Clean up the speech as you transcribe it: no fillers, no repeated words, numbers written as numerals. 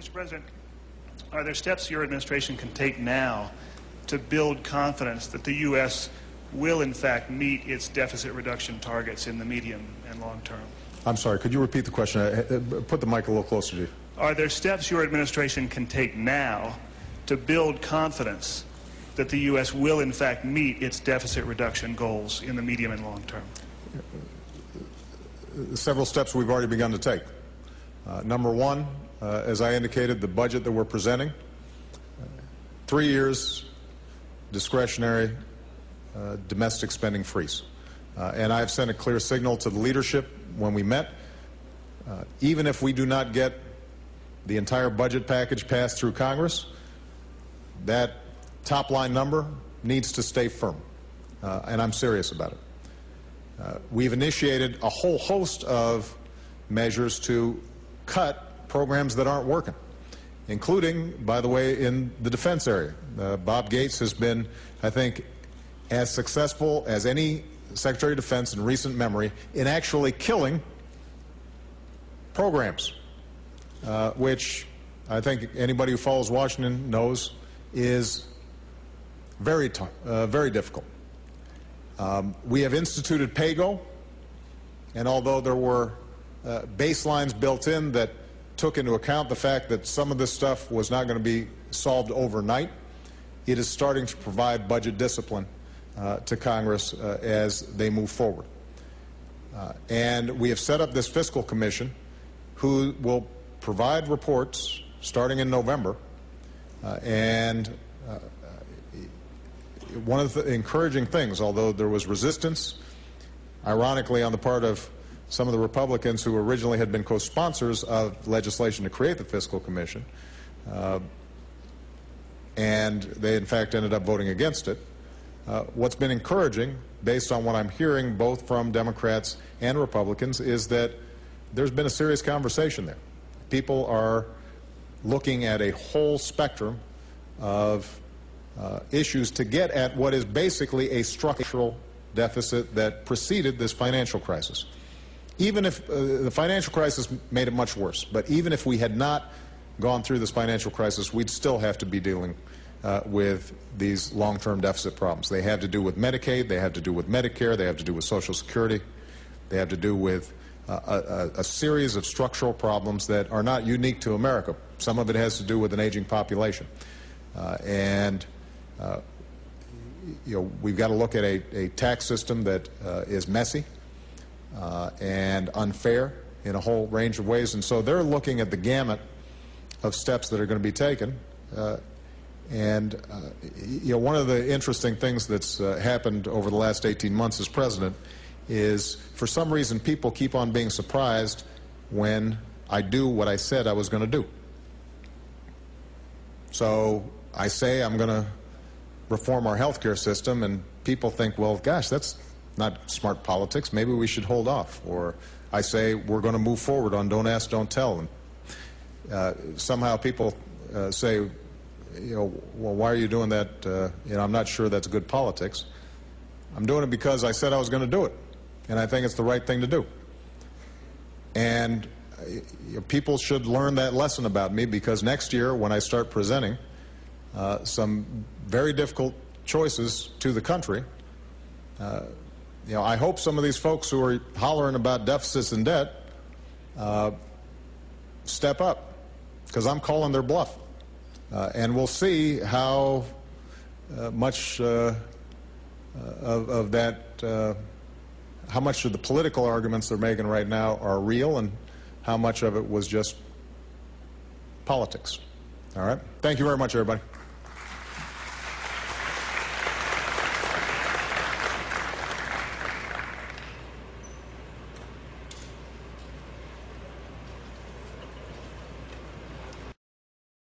Mr. President, are there steps your administration can take now to build confidence that the U.S. will, in fact, meet its deficit reduction targets in the medium and long term? I'm sorry, could you repeat the question? Put the mic a little closer to you. Are there steps your administration can take now to build confidence that the U.S. will, in fact, meet its deficit reduction goals in the medium and long term? Several steps we've already begun to take. Number one, as I indicated, the budget that we're presenting, 3 years discretionary domestic spending freeze. And I've sent a clear signal to the leadership when we met. Even if we do not get the entire budget package passed through Congress, that top line number needs to stay firm. And I'm serious about it. We've initiated a whole host of measures to cut programs that aren't working, including, by the way, in the defense area. Bob Gates has been, I think, as successful as any Secretary of Defense in recent memory in actually killing programs, which I think anybody who follows Washington knows is very difficult. We have instituted PAYGO, and although there were baselines built in that took into account the fact that some of this stuff was not going to be solved overnight, it is starting to provide budget discipline to Congress as they move forward. And we have set up this fiscal commission who will provide reports starting in November. One of the encouraging things, although there was resistance, ironically, on the part of some of the Republicans who originally had been co-sponsors of legislation to create the fiscal commission, and they in fact ended up voting against it. What's been encouraging, based on what I'm hearing both from Democrats and Republicans, is that there's been a serious conversation there. People are looking at a whole spectrum of issues to get at what is basically a structural deficit that preceded this financial crisis. Even if the financial crisis made it much worse, but even if we had not gone through this financial crisis, we'd still have to be dealing with these long-term deficit problems. They have to do with Medicaid, they have to do with Medicare, they have to do with Social Security, they have to do with a series of structural problems that are not unique to America. Some of it has to do with an aging population. We've got to look at a tax system that is messy and unfair in a whole range of ways. And so they're looking at the gamut of steps that are going to be taken. One of the interesting things that's happened over the last 18 months as president is, for some reason, people keep on being surprised when I do what I said I was going to do. So I say I'm going to reform our health care system, and people think, well, gosh, that's not smart politics. Maybe we should hold off. Or I say we're going to move forward on don't ask, don't tell. And somehow people say, well, why are you doing that? I'm not sure that's good politics. I'm doing it because I said I was going to do it, and I think it's the right thing to do. And people should learn that lesson about me, because next year, when I start presenting some very difficult choices to the country, I hope some of these folks who are hollering about deficits and debt step up, because I'm calling their bluff. And we'll see how much of that, how much of the political arguments they're making right now are real, and how much of it was just politics. All right? Thank you very much, everybody.